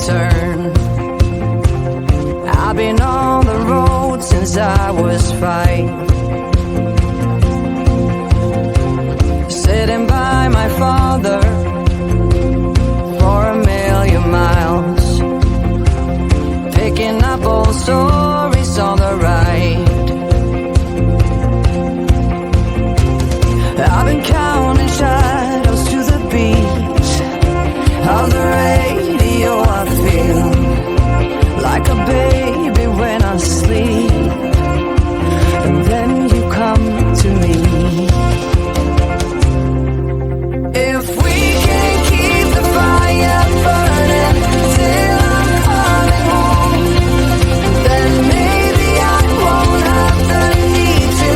turn. I've been on the road since I was 5, sitting by my father for a million miles, picking up old stories on the ride. I've been counting shadows to the beat of the radio. I feel like a baby when I sleep, and then you come to me. If we can keep the fire burning till I'm coming home, then maybe I won't have the need to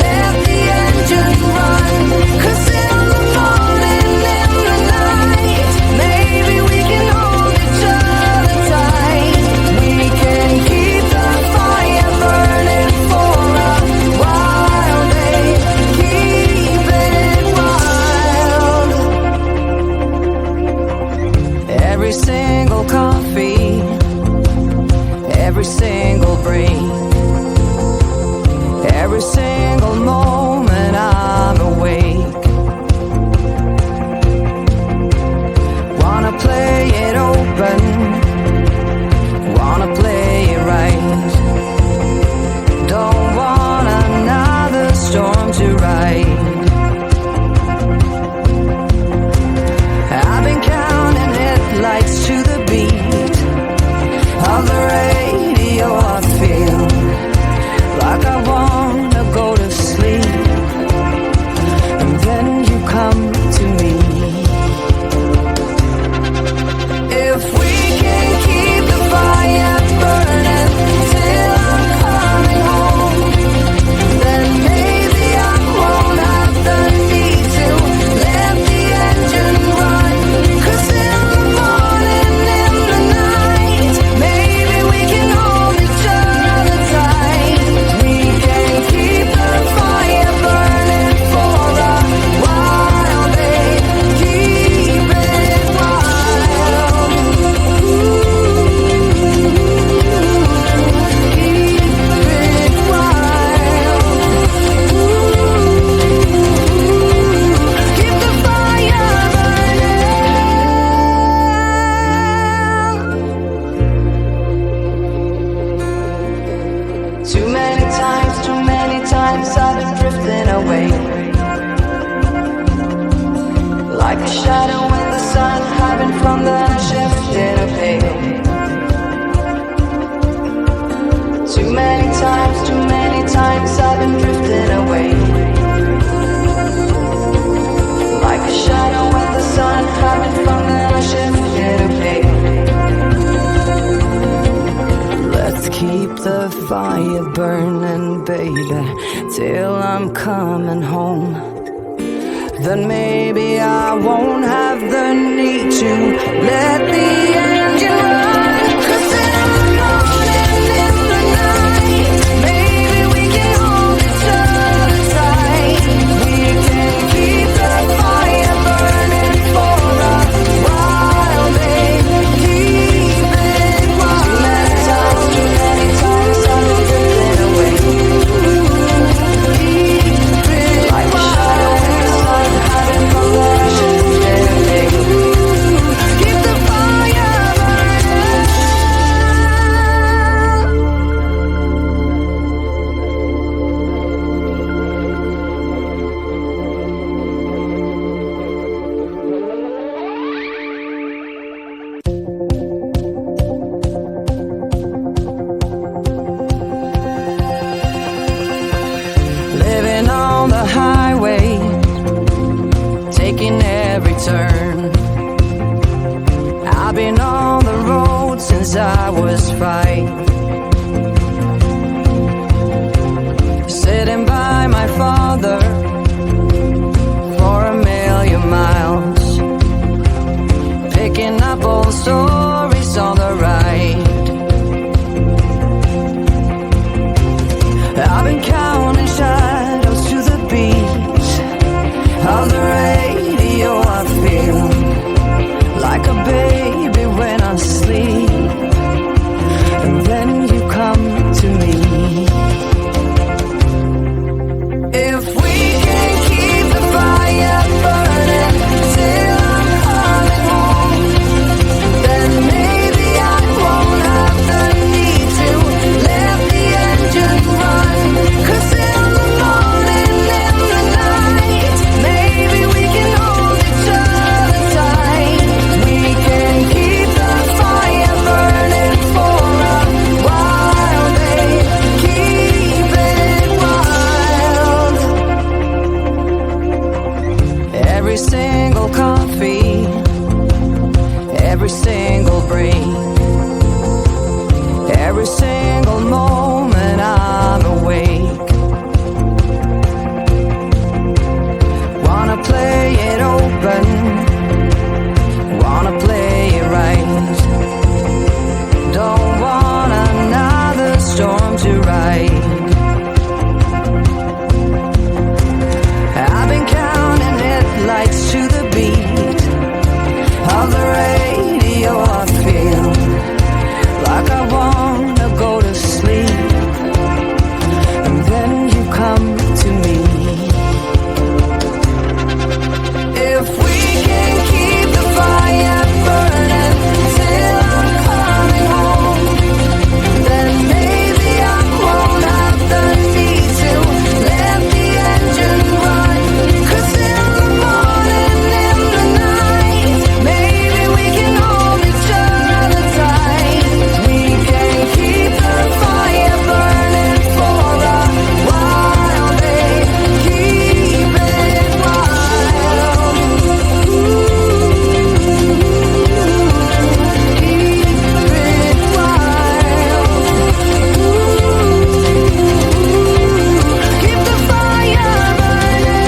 let the engine run. 'Cause in the morning, in the night, maybe we can hold each other tight. We can keep the fire burning for a while, babe. Keep it wild. Every single coffee, every single break, every single moment I'm awake. Wanna play it open, wanna play it right. Don't want another storm to ride. I've been counting headlights to the beat of the radio. I feel like I wanna go to sleep, and then you come to me. If we can keep the fire burning till I'm coming home, then maybe I won't have the need to let the engine run. 'Cause in the morning, in the night, maybe we can hold each other tight. We can keep the fire burning for a while, babe. Keep it wild. Keep it wild. Keep the fire burning. Too many times I've been drifting away, like a shadow in the sun, hiding from the shift in a pale. Too many times I've been drifting away, like a shadow in the sun, hiding from the shift in a pale. Let's keep the fire burning, baby, till I'm coming home. Then maybe I won't have the need to let the engine run. 'Cause in the morning, in the night, maybe we can hold each other tight. We can keep the fire burning for a while, babe. Keep it wild. Too many times I've been drifting away, like a shadow in the sun, hiding from the shift in a pale. Keep the fire burning. Living on the highway, taking every turn. I've been on the road since I was 5, sitting by my father for a million miles, picking up old stories on the ride. I've been counting shadows to the beat of the radio. I feel like a baby when I sleep, every single coffee, every single break, every single moment I'm awake. Wanna play it open, wanna play it right. Don't want another storm to ride. I've been counting headlights to the beat of the radio. I feel like I wanna go to sleep, and then you come to me. If we can keep the fire burning till I'm coming home, then maybe I won't have the need to let the engine run. 'Cause in the morning, in the night, maybe we can hold each other tight. We can keep the fire burning for a while, babe. Keep it wild. Ooh, keep it wild. Keep the fire burning.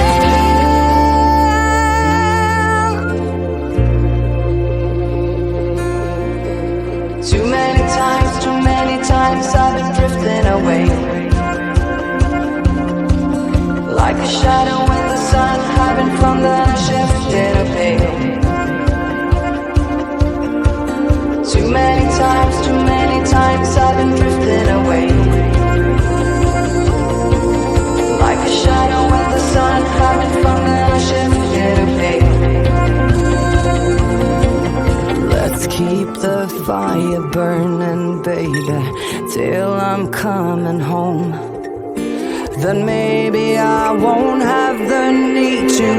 Too many times I've been drifting away, like a shadow in the sun, hiding from the shifting of pale. Too many times I've been drifting away, like a shadow in the sun, hiding from the shifting of pale. Let's keep the fire burning, baby, till I'm coming home. Then maybe I won't have the need to